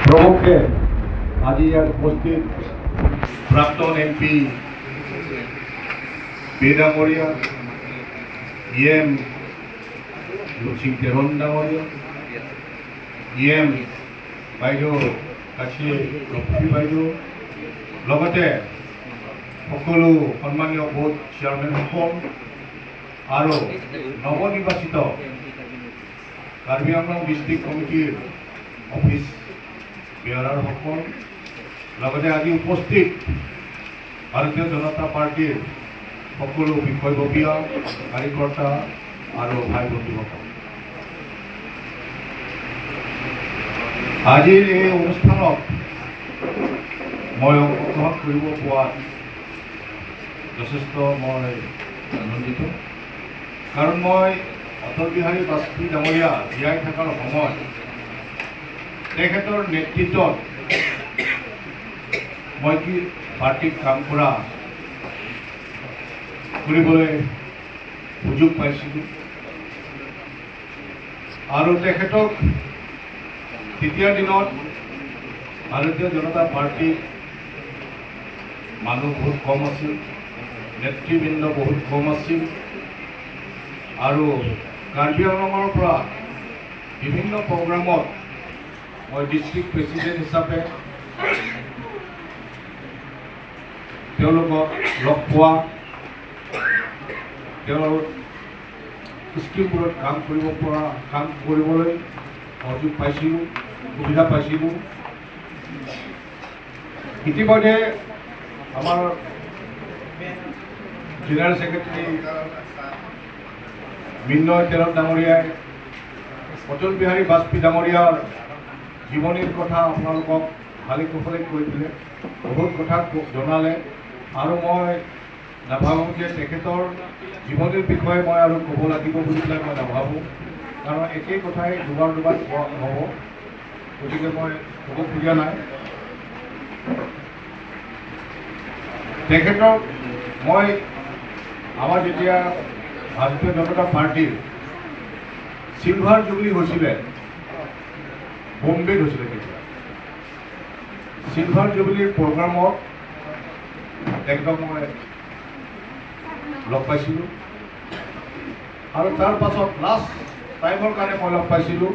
প্ৰমুখে আজি ইয়াত উপস্থিত প্ৰাক্তন এমপি বেদামৰিয়া ইএম লুচিং তেৰন ডাঙৰীয়া ইএম বাইদেউ কাছি লক্ষ্মী বাইদেউ লগতে সকলো সন্মানীয় বোৰ্ড চেয়াৰম্যানসকল আৰু নৱনিৰ্বাচিত কাৰ্বি আংলং ডিষ্ট্ৰিক্ট কমিটিৰ অফিচ বেয়াৰাৰসকল লগতে আজি উপস্থিত ভাৰতীয় জনতা পাৰ্টিৰ সকলো বিষয়ববীয়া কাৰ্যকৰ্তা আৰু ভাই বন্ধুসকল, আজিৰ এই অনুষ্ঠানত মই অংশগ্ৰহণ কৰিব পোৱাত যথেষ্ট মই আনন্দিত। কাৰণ মই অটল বিহাৰী বাজপেয়ী ডাঙৰীয়া জীয়াই থকাৰ সময়ত তেখেতৰ নেতৃত্বত মই কি পাৰ্টিক কাম কৰিবলৈ সুযোগ পাইছিলোঁ আৰু তেখেতক তেতিয়াৰ দিনত ভাৰতীয় জনতা পাৰ্টি মানুহ বহুত কম আছিল, নেতৃবৃন্দ বহুত কম আছিল আৰু কাৰ্বি আংলঙৰ পৰা বিভিন্ন প্ৰগ্ৰামত মই ডিষ্ট্ৰিক্ট প্ৰেচিডেণ্ট হিচাপে তেওঁলোকক লগ পোৱা, তেওঁৰ স্কিমবোৰত কাম কৰিবলৈ সুযোগ পাইছিলোঁ, সুবিধা পাইছিলোঁ। ইতিমধ্যে আমাৰ জেনেৰেল ছেক্ৰেটাৰী মিন্ময় তেৰণ ডাঙৰীয়াই অটল বিহাৰী বাজপেয়ী ডাঙৰীয়াৰ জীৱনীৰ কথা আপোনালোকক ভালে কুশলে কৈ দিলে, বহুত কথা জনালে আৰু মই নাভাবোঁ যে তেখেতৰ জীৱনীৰ বিষয়ে মই আৰু ক'ব লাগিব বুলি পেলাই মই নাভাবোঁ। কাৰণ একেই কথাই দুবাৰ কোৱা নহ'ব, গতিকে মই ক'ব খোজা নাই। তেখেতক মই আমাৰ যেতিয়া ভাৰতীয় জনতা পাৰ্টিৰ চিলভাৰ জুবলি হৈছিলে, বম্বেত হৈছিলে, তেতিয়া চিলভাৰ জুবলিৰ প্ৰগ্ৰামত একদম মই লগ পাইছিলোঁ আৰু তাৰ পাছত লাষ্ট টাইমৰ কাৰণে মই লগ পাইছিলোঁ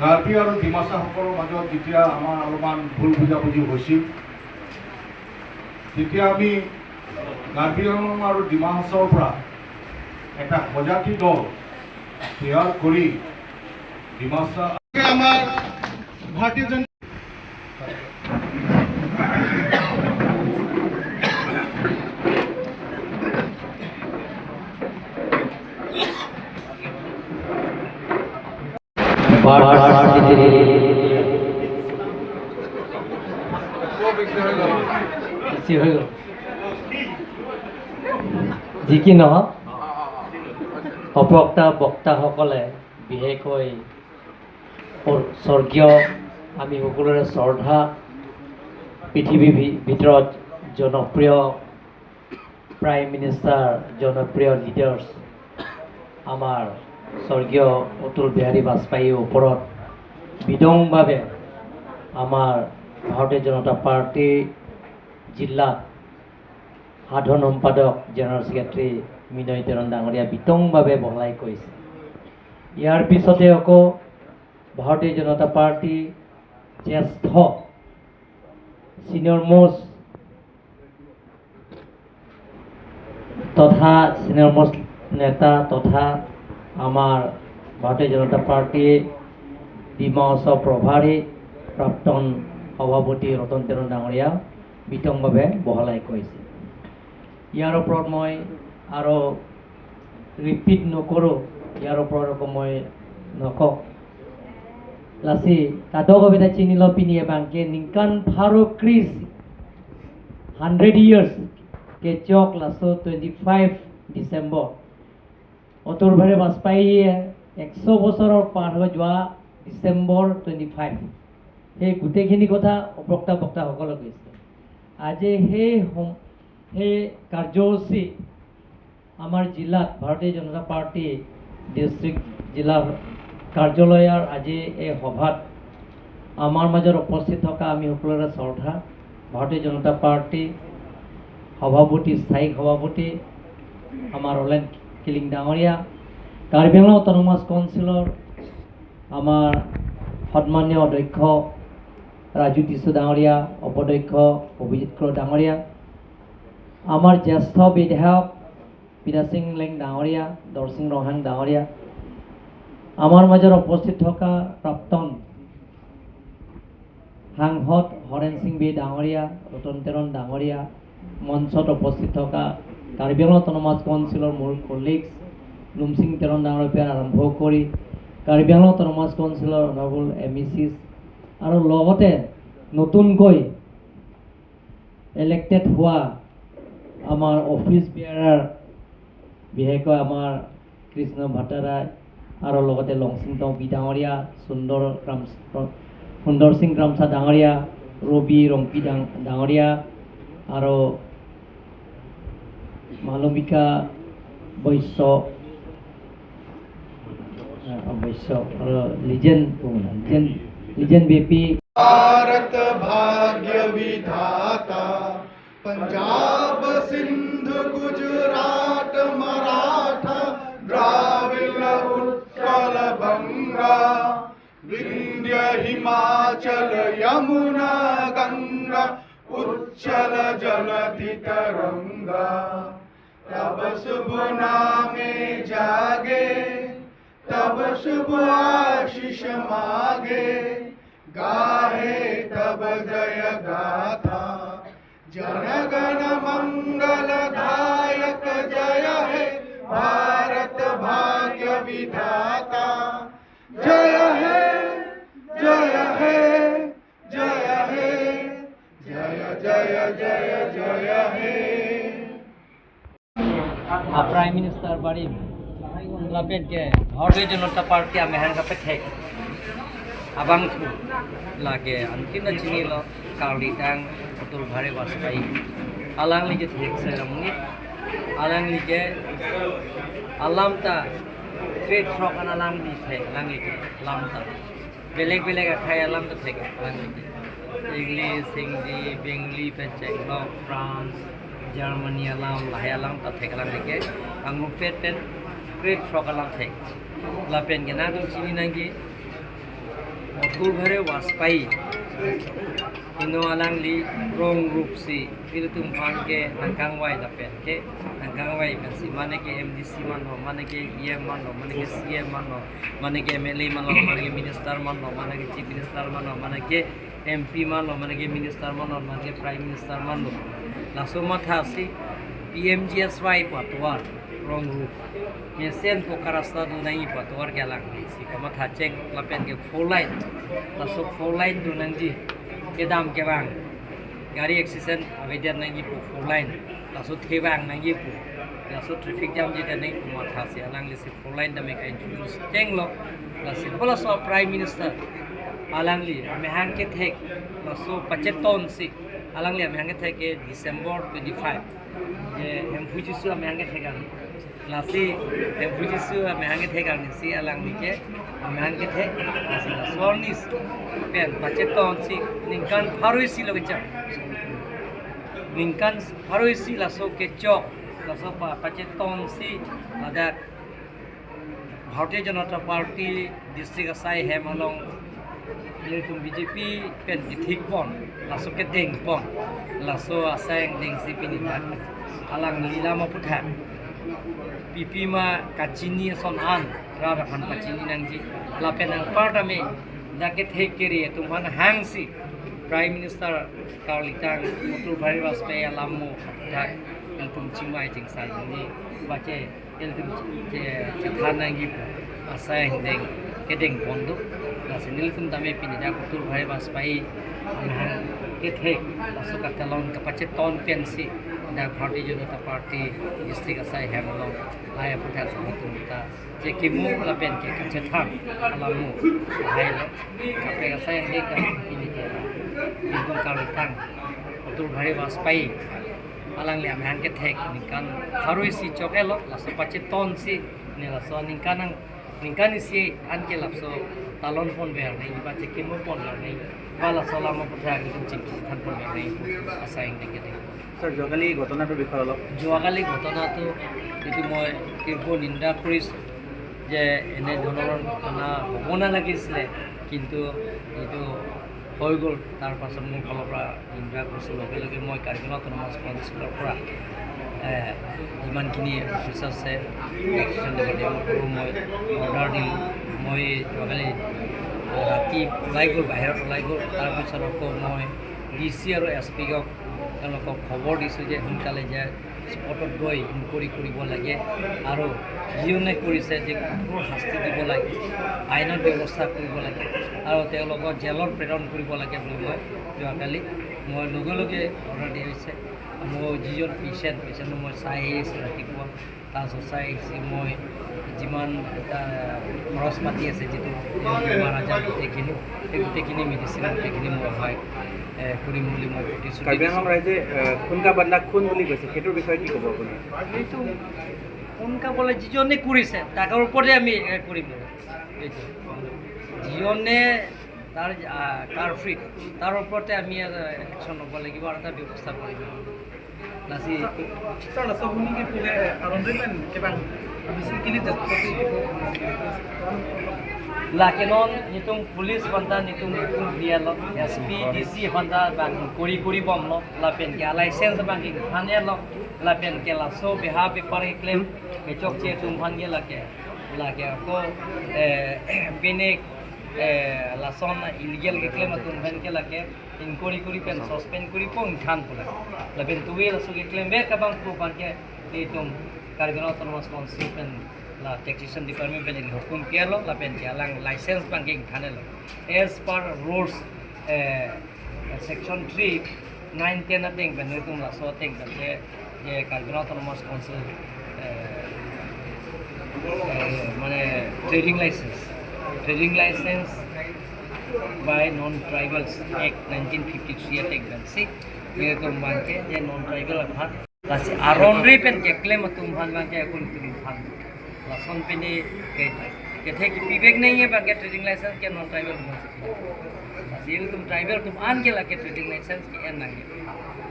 কাৰ্বি আৰু ডিমাছাসকলৰ মাজত যেতিয়া আমাৰ অলপমান ভুল বুজাবুজি হৈছিল, তেতিয়া আমি কাৰ্বি আংলং আৰু ডিমা হাছাওৰ পৰা এটা সজাতি দল তৈয়াৰ কৰি ডিমাছা আমাৰ ভাৰতীয় জনতা যি কি নহওক, অপ্ৰক্তা বক্তাসকলে বিশেষকৈ স্বৰ্গীয় আমি সকলোৰে শ্ৰদ্ধা পৃথিৱীৰ ভিতৰত জনপ্ৰিয় প্ৰাইম মিনিষ্টাৰ, জনপ্ৰিয় লিডাৰ্ছ আমাৰ স্বৰ্গীয় অটল বিহাৰী বাজপেয়ীৰ ওপৰত বিতংভাৱে আমাৰ ভাৰতীয় জনতা পাৰ্টিৰ জিলাত সাধাৰণ সম্পাদক জেনেৰেল ছেক্ৰেটাৰী মিন্ময় তেৰণ ডাঙৰীয়া বিতংভাৱে বহলাই কৈছে। ইয়াৰ পিছতে আকৌ ভাৰতীয় জনতা পাৰ্টি জ্যেষ্ঠ ছিনিয়ৰ মোষ্ট নেতা তথা আমাৰ ভাৰতীয় জনতা পাৰ্টিৰ ডিমা হাছাও প্ৰভাৰী প্ৰাক্তন সভাপতি ৰতন তেৰণ ডাঙৰীয়া বিতংভাৱে বহলাই কৈছে। ইয়াৰ ওপৰত মই আৰু ৰিপিট নকৰোঁ, ইয়াৰ ওপৰত আকৌ মই নকওঁ। লাসি কাদো কবিতা চিনি লো পিনিয়ে বাংকে निंकन फारो क्रिस 100 years के चौक लासो 25 दिसंबर अटल बिहारी वाजपेयी 100 বছৰৰ পাৰ হৈ যোৱা ডিচেম্বৰ 25 সেই গোটেইখিনি কথা বক্তাসকলে কৈছে। আজি সেই কাৰ্যসূচী আমাৰ জিলাত ভাৰতীয় জনতা পাৰ্টি ডিষ্ট্ৰিক্ট জিলা কাৰ্যালয়ৰ আজি এই সভাত আমাৰ মাজত উপস্থিত থকা আমি সকলোৰে শ্ৰদ্ধা ভাৰতীয় জনতা পাৰ্টি সভাপতি স্থায়ী সভাপতি আমাৰ অলেন কিলিং ডাঙৰীয়া, কাৰ্বি আংলং অট'নমাছ কাউন্সিলৰ আমাৰ সন্মানীয় অধ্যক্ষ ৰাজু টিছু ডাঙৰীয়া, উপাধ্যক্ষ অভিজিৎ ক্ৰ ডাঙৰীয়া, আমাৰ জ্যেষ্ঠ বিধায়ক পিতা সিং লেং ডাঙৰীয়া, দৰসিং ৰহাং ডাঙৰীয়া, আমাৰ মাজত উপস্থিত থকা প্ৰাক্তন সাংসদ হৰেণ সিং বি ডাঙৰীয়া, ৰতন তেৰণ ডাঙৰীয়া, মঞ্চত উপস্থিত থকা কাৰ্বি আংলং অট'নমাছ কাউন্সিলৰ মোৰ কলিগছ লুমচিং তেৰণ ডাঙৰীয়াৰ পৰা আৰম্ভ কৰি কাৰ্বি আংলং অট'নমাছ কাউন্সিলৰ অনাৰেবল MECs আৰু লগতে নতুনকৈ ইলেক্টেড হোৱা আমাৰ অফিচ বিয়াৰাৰ বিশেষকৈ আমাৰ কৃষ্ণ ভাটাৰাই আৰু লগতে লংচিংটং বি ডাঙৰীয়া, সুন্দৰ সিং ৰামচা ডাঙৰীয়া, ৰবি ৰংপি ডাঙৰীয়া আৰু মালবিকা বৈশ্য আৰু লিজেন BP भारत भाग्य विधाता पंजाब सिंध गुजरात मराठा द्राविड़ उत्कल बंगा विंध्य हिमाचल यमुना गंगा उच्चल जलधि तरंगा तब शुभ नामे जागे तब शुभ आशीष मागे गाहे तब जय गाथा जनगण मंगलदायक जय हे भारत भाग्य विधाता जय हे जय हे जय हे जय जय जय जय हे प्राइम मिनिस्टर बारी लापेट के भारतीय जनता पार्टी मेहन का पेट abang tu lagi antin cini lo kali tang betul hari waspai alang lagi thek seramuni alang lagi alam ta trade shokan alang di thek alang lagi alam ta beleg akai alam ta thek alang lagi English Hindi Bengali pencet lo France Germany alam lahai alam ta thek alang lagi angu pet trade shokan alam thek lapen kena tu cini nangi Atul भरे वास्पाई ino alang li rong रूप si फिर तुम फान के नंगांग Y जापेन के नंगांग Y बसी माने के MDC मानो माने के EM मानो माने के CM मानो माने के MLA मानो माने के मिनिस्टर मानो माने के चीफ मिनिस्टर मानो माने के MP मानो माने के मिनिस्टर मानो माने के प्राइम मिनिस्टर मानो लासो माथा si PMGSY पतवार rong रूप ये सेन पोकारस्ता दु नहीं पतवार के alang si kama था चेक लापेन के फोर लाइन लासो फोर लाइन दु नंजी के दाम के bang गाड़ी एक्सीडेंट अवेदन नहीं पु फोर लाइन लासो थे bang नहीं पु लासो ट्रैफिक जाम जिते नहीं पु माथा से alang li si four line दमे का इंट्रोड्यूस चेंग लो लासो plus of prime minister alang li मेहंग के थे लासो 25 टन si alang li मेहंग के थे के दिसंबर 25 ये हम फुजिसु मेहंग के थे का लासी हम फुजिसु मेहंग के थे का si alang li के मेहंग के थे लासी लासोनिस पेन 25 ton si ningkan faruisi lo kecap ningkan faruisi laso kecok laso 25 ton si ada Bharatiya Janata party district acai हेमलंग ये तुम बीजेपी पेन ठीक पन लासो के देंग पन lasso acai देंग si pinita alang lila ma putha pipi ma kacini sonan rara kan kacini nangji lapen ang partame dake thek keri tumhan hang si prime minister Karlitang Mutul Bhari Vaspai alammo dak tum chimai jing sai ni bache tum chakhan nangji asai deng kedeng bondu lasenil tum dame pinida Mutul Bhari Vaspai hang ke thek laso katalon ka 25 ton pensi दा Bharatiya Janata party district asai hemlo ai putar satu kita je kimu lapen ke kacetang alamu hai lo kape asai yang dia ini dia ibu kalitang betul hari waspai alang liam han ke thek nikan harui si chokelo la sepace ton si ne la so ninkan isi an ke lapso talon phone ber nei ba che kimu phone ber nei bala salama putar ke cing than phone ber nei asai yang dia sir যোৱাকালি ঘটনাটোৰ বিষয়ে অলপ যোৱাকালি ঘটনাটো যিটো মই তীব্ৰ নিন্দা কৰিছোঁ যে এনে ধৰণৰ ঘটনা হ'ব নালাগিছিলে কিন্তু এইটো হৈ গ'ল তাৰ পাছত মোৰ ফালৰ পৰা নিন্দা কৰিছোঁ লগে লগে মই কাৰ্গিল অট'নমাছ কাউন্সিলৰ পৰা যিমানখিনি অফিচ আছে মই অৰ্ডাৰ দিলোঁ মই যোৱাকালি ৰাতি ওলাই গ'ল বাহিৰত ওলাই গ'ল তাৰপিছত আকৌ মই DC আৰু SP-ক তেওঁলোকক খবৰ দিছোঁ যে সোনকালে যে স্পটত গৈ ইনকুৱাৰী কৰিব লাগে আৰু যিজনে কৰিছে যে কঠোৰ শাস্তি দিব লাগে আইনত ব্যৱস্থা কৰিব লাগে আৰু তেওঁলোকক জেলত প্ৰেৰণ কৰিব লাগে বুলি মই যোৱাকালি মই লগে লগে অৰ্ডাৰ দিয়া হৈছে মোৰ যিজন পেচেণ্ট মই চাই আহিছোঁ ৰাতিপুৱা তাৰপিছত চাই আহিছোঁ মই যিমান এটা খৰচ পাতি আছে যিটো বেমাৰ আজাৰ গোটেইখিনি মেডিচিন গোটেইখিনি মই সহায় কৰিম বুলি মই প্ৰতিশ্ৰুতি কাৰ্বি আংলং ৰাইজে খুনকা বাদলা খুন বুলি কৈছে সেইটোৰ বিষয়ে কি ক'ব আপুনি এইটো খুনকা বোলে যিজনে কৰিছে তাৰ ওপৰতে আমি কৰিম এইটো যিজনে তাৰ কাৰফ্ৰীত তাৰ ওপৰতে আমি একশ্যন ল'ব লাগিব আৰু এটা ব্যৱস্থা কৰিম নাচি Sir, nasa huni ke pula aron rin kebang bisa kini Lakinon nitung pulis banda nitung dia lo SP DC banda bang kuri bom lo lapen ke license banking hanya lo lapen ke la so beha paper claim mechok che tum bhange lake ko bine la son illegal ke claim tum bhan ke lake inquiry kuri pen suspend kuri pong khan pula lapen tuwe la so ke claim be ka bang ko ban ke itum Kargil Autonomous Council pen la taxation department pen hukum kiya lo la pen jalang license banking thane lo as per rules section 3 9 10 ating pen tum la so ting pen ye Kargil Autonomous Council mane trading license by non tribals act 1953 ating pen si ye tum ban ke je non tribal aphat Lasi aron ripen ke claim tum bhan bang ke kun tin bhan lason pini ke the ki pibek nahi hai bang ke trading license ke non tribal bhan lasi tum tribal tum an ke la ke trading license ke en nahi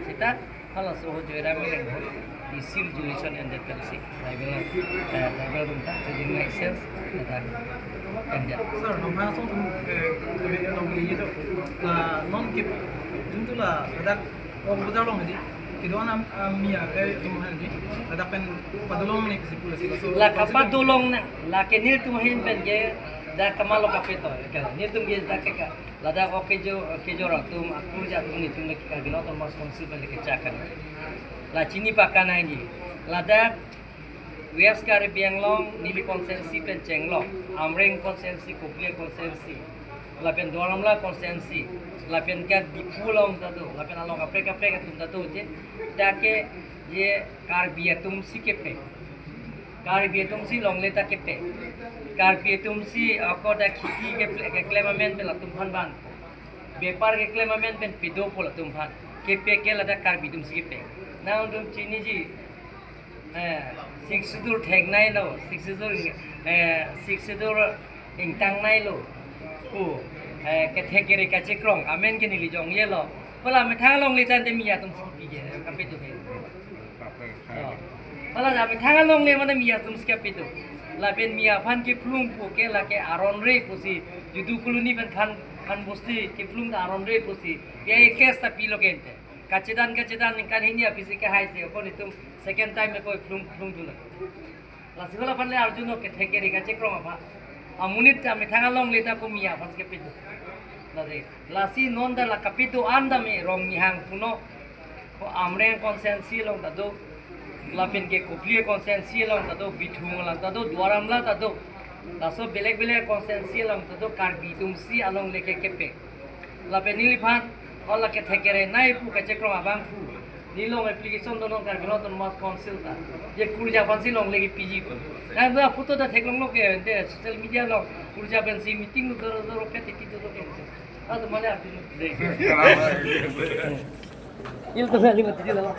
sita hala so ho joira mele ho issue jurisdiction and that policy tribal tum ta trading license eta kanja Sir, hamba so nong liye to non ke juntu la adak bazar long di Kiduan Mia tumahan di ada pen padulong ni kasi pula sila so la kapadulong na la kenil tumahin pen ke da kamalo kapito kala ni tum ge da ka la da ke jo ra tum aku ja tum ni tum ke Kargil Autonomous Council pen ke chakan la chini pakan ai la da West Karbi Anglong nili konsensi pen chenglong amreng konsensi kopia konsensi la pen doramla konsensi lapen ka dipulong tado lapen along apreka tum tado je take ye karbiatum si kepe karbiatum si longle ta kepe karbiatum si akoda khiti ke claimament pe latum bhan ban bepar ke claimament pen pido pol tum bhan kepe ke lada karbiatum si kepe now dum chini ji 6 dur thek nai lo 6 dur ingtang nai lo o ke thekere ka chekrong amen ke nili jong ye lo pala me thang long le tan te miya tum si ge kapit to pala ja me thang long le mane miya tum skap to la pen miya phan ke plung po ke la ke aron re pusi judu kuluni pen khan bosti ke plung da aron re pusi ye kes ta pilo gente kachedan kan hinia pisi ke hai se ko ni tum second time me koi plung tu la sigola phan le arjuno ke thekere ka chekrong apa amunit ta me thang long le ta ko miya phan skap to lasi nonda la kapito anda me rong nihang puno ko amreng konsensi long tado lapin ke koplie konsensi long tado bithung lang tado dwaram la tado laso belek konsensi long tado karbi tumsi along leke kepe lapin niliphan ola ke thekere nai pu ka chekro abang pu Nilong application dono kar gelo ton mas council ta. Je kurja pansi long legi PG ko. Na na photo da theklong lo ke de social media lo kurja pansi meeting lo doro ke titi doro ke. Ado mane api lo. Il to sali mati dilo.